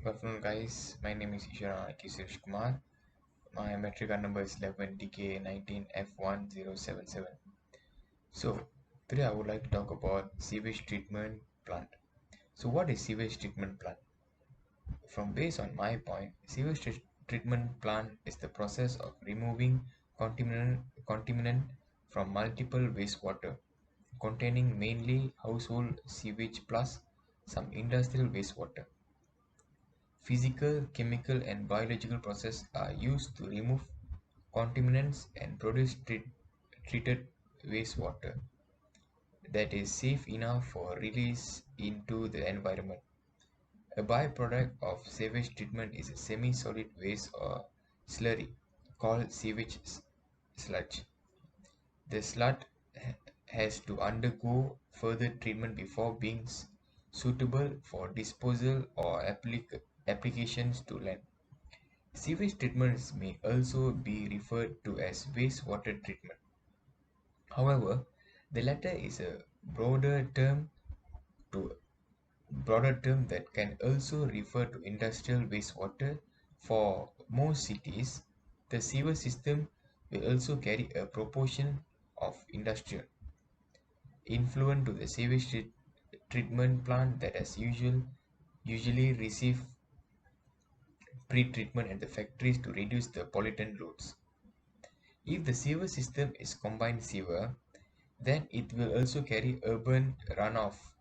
Good afternoon, guys. My name is Ishwara Suresh Kumar. My metric card number is 11DK19F1077. So, today I would like to talk about sewage treatment plant. So, what is sewage treatment plant? From based on my point, treatment plant is the process of removing contaminant from multiple wastewater, containing mainly household sewage plus some industrial wastewater. Physical, chemical, and biological processes are used to remove contaminants and produce treated wastewater that is safe enough for release into the environment. A byproduct of sewage treatment is a semi-solid waste or slurry called sludge. The sludge has to undergo further treatment before being suitable for disposal or applications to land. Sewage treatments may also be referred to as wastewater treatment. However, the latter is a to broader term that can also refer to industrial wastewater. For most cities, the sewer system will also carry a proportion of industrial influent to the treatment plant that has usually receive pre-treatment at the factories to reduce the pollutant loads. If the sewer system is combined sewer, then it will also carry urban runoff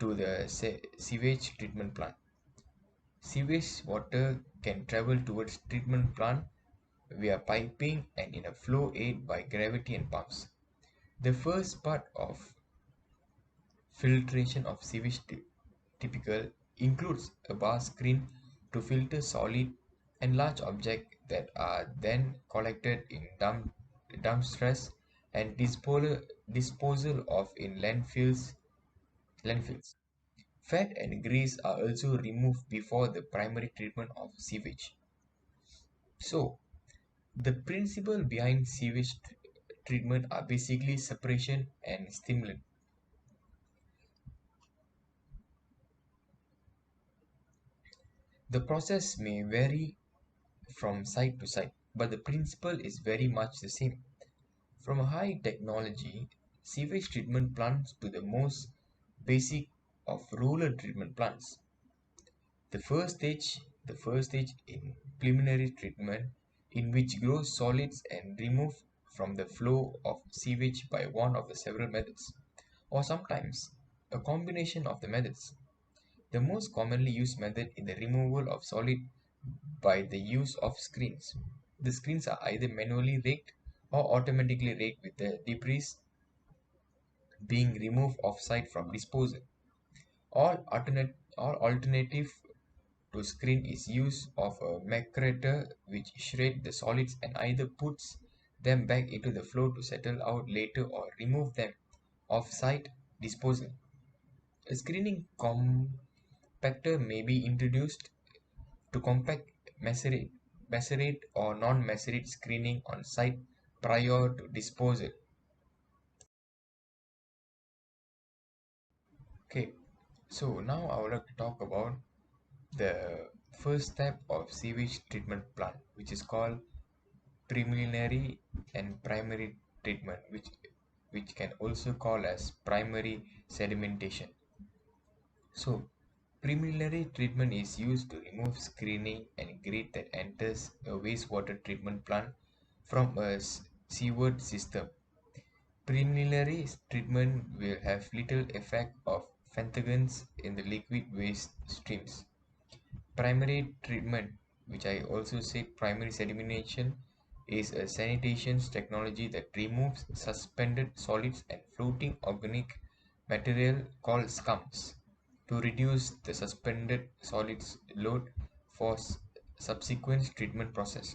to the sewage treatment plant. Sewage water can travel towards treatment plant via piping and in a flow aid by gravity and pumps. The first part of filtration of sewage typical includes a bar screen to filter solid and large objects that are then collected in dumpsters and disposal of in landfills. Fat and grease are also removed before the primary treatment of sewage. So, the principle behind treatment are basically separation and stimulant. The process may vary from site to site, but the principle is very much the same. From a high technology sewage treatment plants to the most basic of rural treatment plants. The first stage in preliminary treatment in which grows solids and remove from the flow of sewage by one of the several methods, or sometimes a combination of the methods. The most commonly used method is the removal of solid by the use of screens. The screens are either manually raked or automatically raked with the debris being removed off-site from disposal. All alternative to screen is use of a macerator which shred the solids and either puts them back into the flow to settle out later or remove them off-site disposal. A screening compactor may be introduced to compact macerate or non-macerate screening on site prior to disposal. Okay, so now I would like to talk about the first step of sewage treatment plant, which is called preliminary and primary treatment, which can also call as primary sedimentation. So, preliminary treatment is used to remove screening and grit that enters a wastewater treatment plant from a sewage system. Preliminary treatment will have little effect of pathogens in the liquid waste streams. Primary treatment, which I also said primary sedimentation, is a sanitation technology that removes suspended solids and floating organic material called scums to reduce the suspended solids load for subsequent treatment process.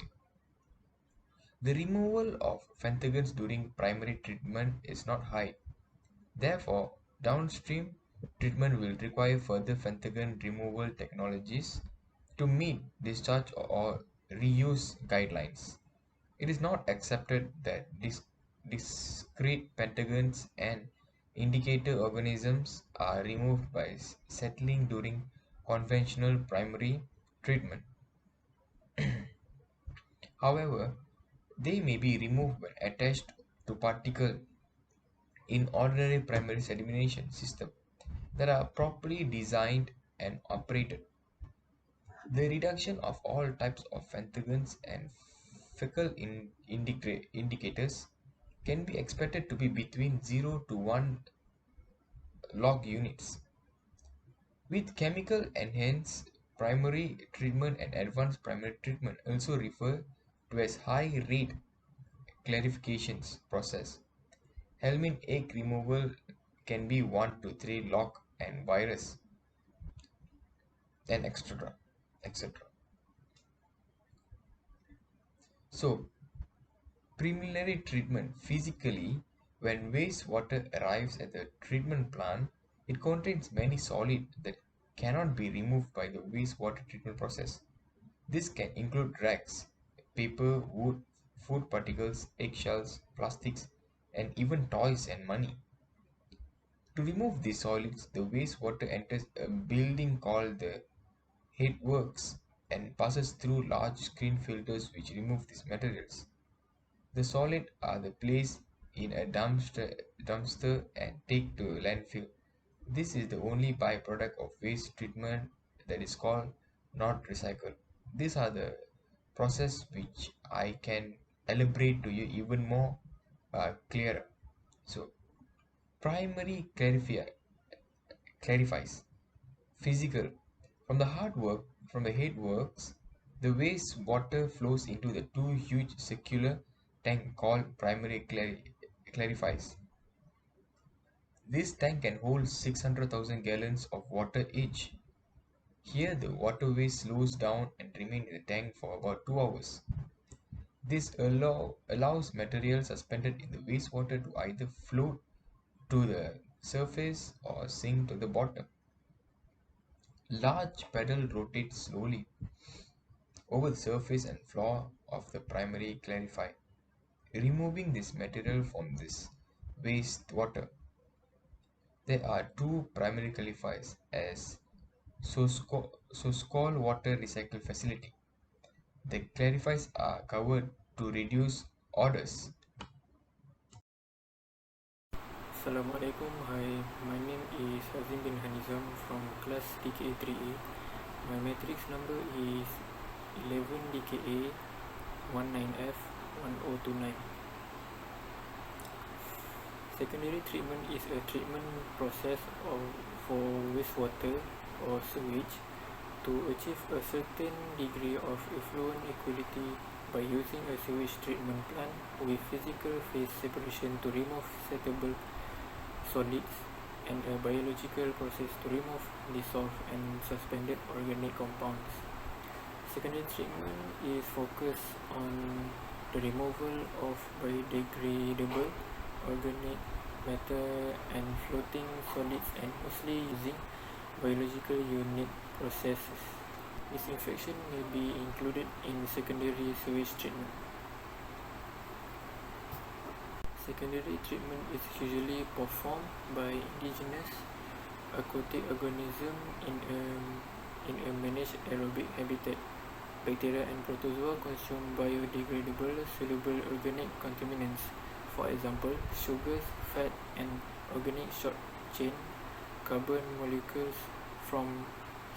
The removal of pathogens during primary treatment is not high. Therefore, downstream treatment will require further pathogen removal technologies to meet discharge or reuse guidelines. It is not accepted that discrete pathogens and indicator organisms are removed by settling during conventional primary treatment. However, they may be removed when attached to particle in ordinary primary sedimentation system that are properly designed and operated. The reduction of all types of pathogens and fecal indicators can be expected to be between 0 to 1 log units. With chemical enhanced primary treatment and advanced primary treatment also refer to as high rate clarifications process. Helminth egg removal can be 1 to 3 log and virus and etc. So, preliminary treatment physically, when wastewater arrives at the treatment plant, it contains many solids that cannot be removed by the wastewater treatment process. This can include rags, paper, wood, food particles, eggshells, plastics, and even toys and money. To remove these solids, the wastewater enters a building called the headworks and passes through large screen filters which remove these materials. The solids are the placed in a dumpster and take to landfill. This is the only byproduct of waste treatment that is called not recycled. These are the process which I can elaborate to you even more clearer. So primary clarifies physical. From the head works, the waste water flows into the two huge circular tank called primary clarifies. This tank can hold 600,000 gallons of water each. Here the waterway slows down and remains in the tank for about 2 hours. This allows material suspended in the wastewater to either float to the surface or sink to the bottom. Large paddle rotates slowly over the surface and floor of the primary clarify, removing this material from this wastewater. There are two primary clarifiers as Soscol water recycle facility. The clarifiers are covered to reduce odors. Assalamualaikum. Hi, my name is Hazim bin Hanizam from class DKA 3A. My matrix number is 11 DKA 19F 1029. Secondary treatment is a treatment process for wastewater or sewage to achieve a certain degree of effluent equality by using a sewage treatment plant with physical phase separation to remove settable solids and a biological process to remove dissolved and suspended organic compounds. Secondary treatment is focused on the removal of biodegradable organic matter and floating solids and mostly using biological unit processes. Disinfection may be included in secondary sewage treatment. Secondary treatment is usually performed by indigenous aquatic organism in a managed aerobic habitat. Bacteria and protozoa consume biodegradable soluble organic contaminants, for example, sugars, fat, and organic short chain carbon molecules from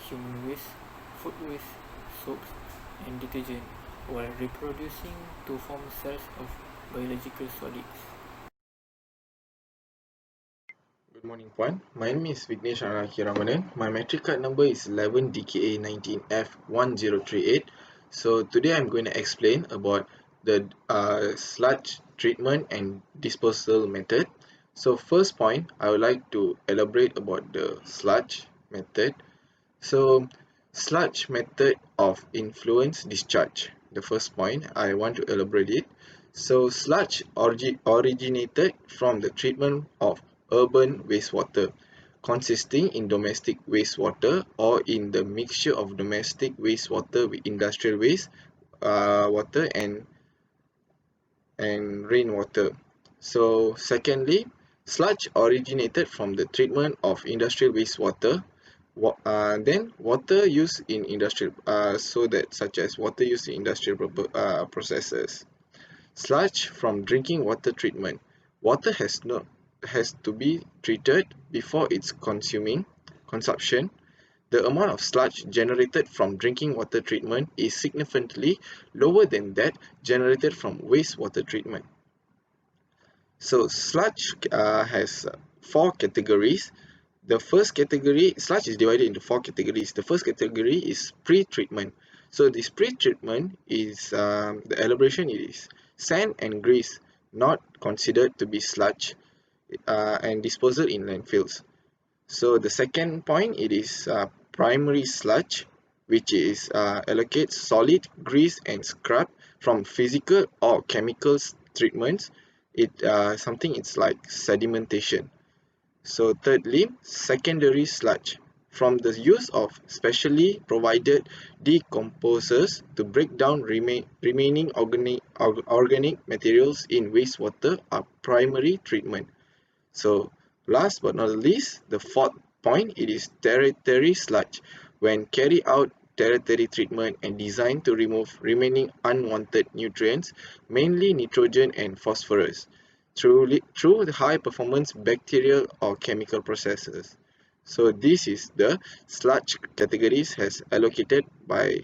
human waste, food waste, soaps, and detergent, while reproducing to form cells of biological solids. Good morning, Puan. My name is Vignesh Ramanan. My matric card number is 11 DKA 19F 1038. So today I'm going to explain about the sludge treatment and disposal method. So first point, I would like to elaborate about the sludge method. So sludge method of influence discharge. The first point I want to elaborate it. So sludge originated from the treatment of urban wastewater, consisting in domestic wastewater or in the mixture of domestic wastewater with industrial waste water and rainwater. So secondly, sludge originated from the treatment of industrial wastewater, Then water used in industrial, such as water used in industrial processes. Sludge from drinking water treatment. Water has to be treated before its consumption. The amount of sludge generated from drinking water treatment is significantly lower than that generated from wastewater treatment. So sludge has four categories. The first category, sludge is divided into four categories. The first category is pre-treatment. So this pre-treatment is the elaboration is sand and grease, not considered to be sludge, and disposal in landfills. So the second point, it is primary sludge, which is allocates solid, grease and scrub from physical or chemicals treatments. It's like sedimentation. So thirdly, secondary sludge, from the use of specially provided decomposers to break down remaining organic materials in wastewater, are primary treatment. So last but not least, the fourth point, it is tertiary sludge, when carry out tertiary treatment and designed to remove remaining unwanted nutrients, mainly nitrogen and phosphorus, through the high performance bacterial or chemical processes. So this is the sludge categories has allocated by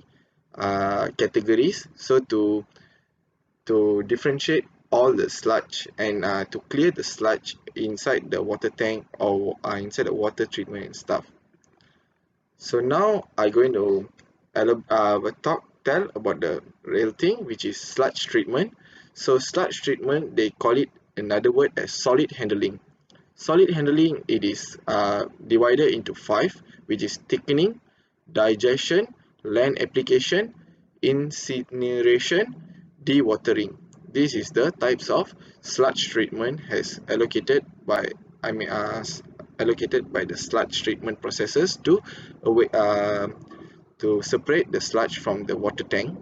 categories. So to differentiate all the sludge and to clear the sludge inside the water tank or inside the water treatment and stuff. So now I'm going to tell about the real thing, which is sludge treatment. So sludge treatment, they call it another word as solid handling. Solid handling, it is divided into five, which is thickening, digestion, land application, incineration, dewatering. This is the types of sludge treatment has allocated by the sludge treatment processes to separate the sludge from the water tank.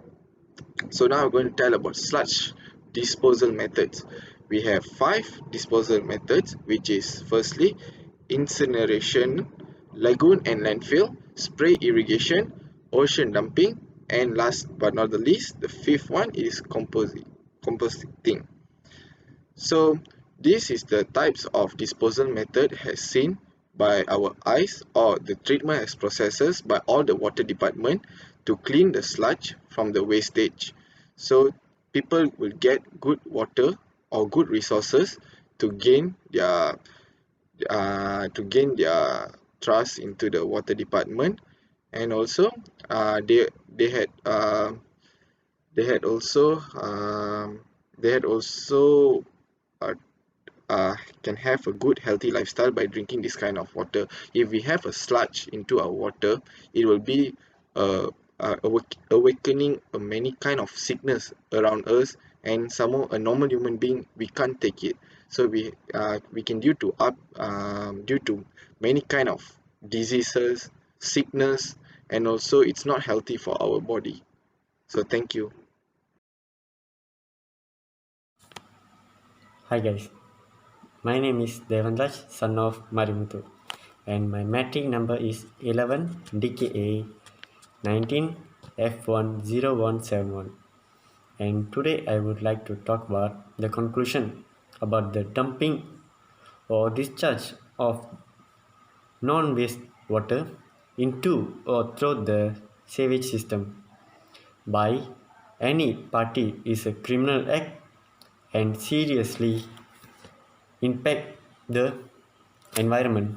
So now I'm going to tell about sludge disposal methods. We have five disposal methods, which is firstly incineration, lagoon and landfill, spray irrigation, ocean dumping, and last but not the least, the fifth one is composting. So this is the types of disposal method has seen by our eyes, or the treatment as processes by all the water department to clean the sludge from the wastage. So people will get good water or good resources to gain their trust into the water department. And also they had they had also they had also uh, can have a good healthy lifestyle by drinking this kind of water. If we have a sludge into our water, it will be awakening many kind of sickness around us, and somehow a normal human being, we can't take it. So we can due to many kind of diseases, sickness, and also it's not healthy for our body. So thank you. Hi guys, my name is Devanraj, son of Marimuthu, and my matric number is 11 DKA 19 F10171. And today I would like to talk about the conclusion about the dumping or discharge of non-waste water into or through the sewage system by any party is a criminal act and seriously impact the environment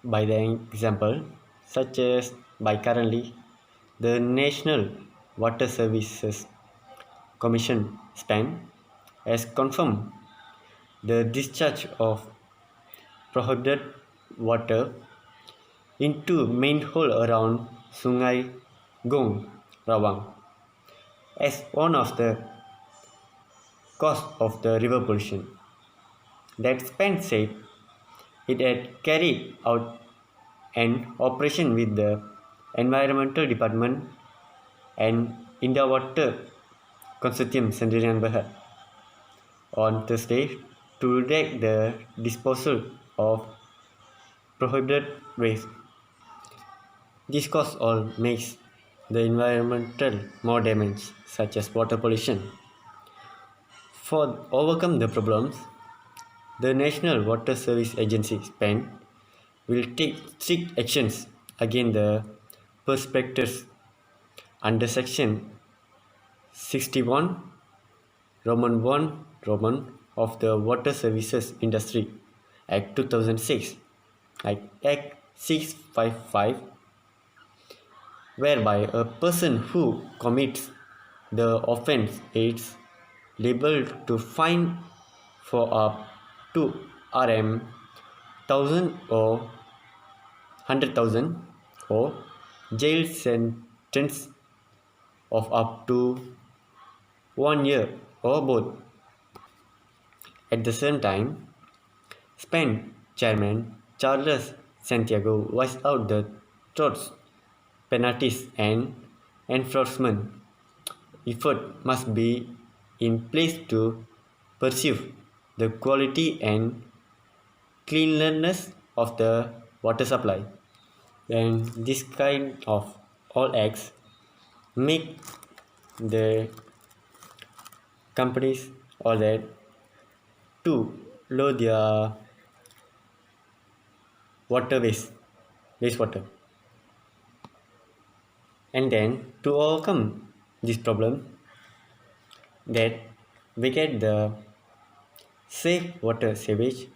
by the example, such as by currently the National Water Services Commission SPAN has confirmed the discharge of prohibited water into manhole around Sungai Gong Rawang as one of the cause of the river pollution. That SPAN said it had carried out an operation with the Environmental Department and India Water Consortium Sendirian Berhad on Thursday to direct the disposal of prohibited waste This cause all makes the environmental more damage, such as water pollution. For overcome the problems, the National Water Service Agency (SPAN) will take strict actions against the perpetrators under Section 61 Roman 1 Roman of the Water Services Industry Act 2006, like Act 655, whereby a person who commits the offence is liable to fine for up to Rm 1000 or 100,000 or jail sentence of up to 1 year or both. At the same time, SPAN chairman Charles Santiago voiced out the threats, penalties and enforcement effort must be in place to pursue the quality and cleanliness of the water supply. And this kind of all acts make the companies or that to lower their wastewater. And then to overcome this problem, that we get the safe water sewage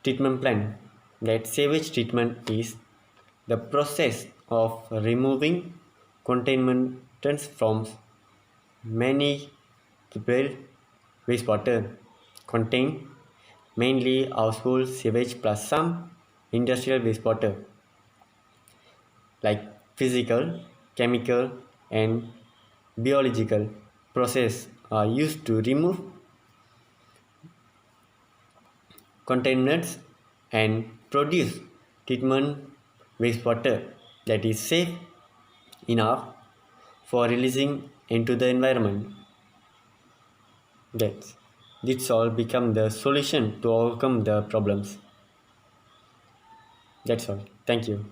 treatment plant. That sewage treatment is the process of removing contaminants from many wastewater contain mainly household sewage plus some industrial wastewater like physical, chemical and biological process are used to remove contaminants and produce treatment wastewater that is safe enough for releasing into the environment. This all become the solution to overcome the problems. That's all. Thank you.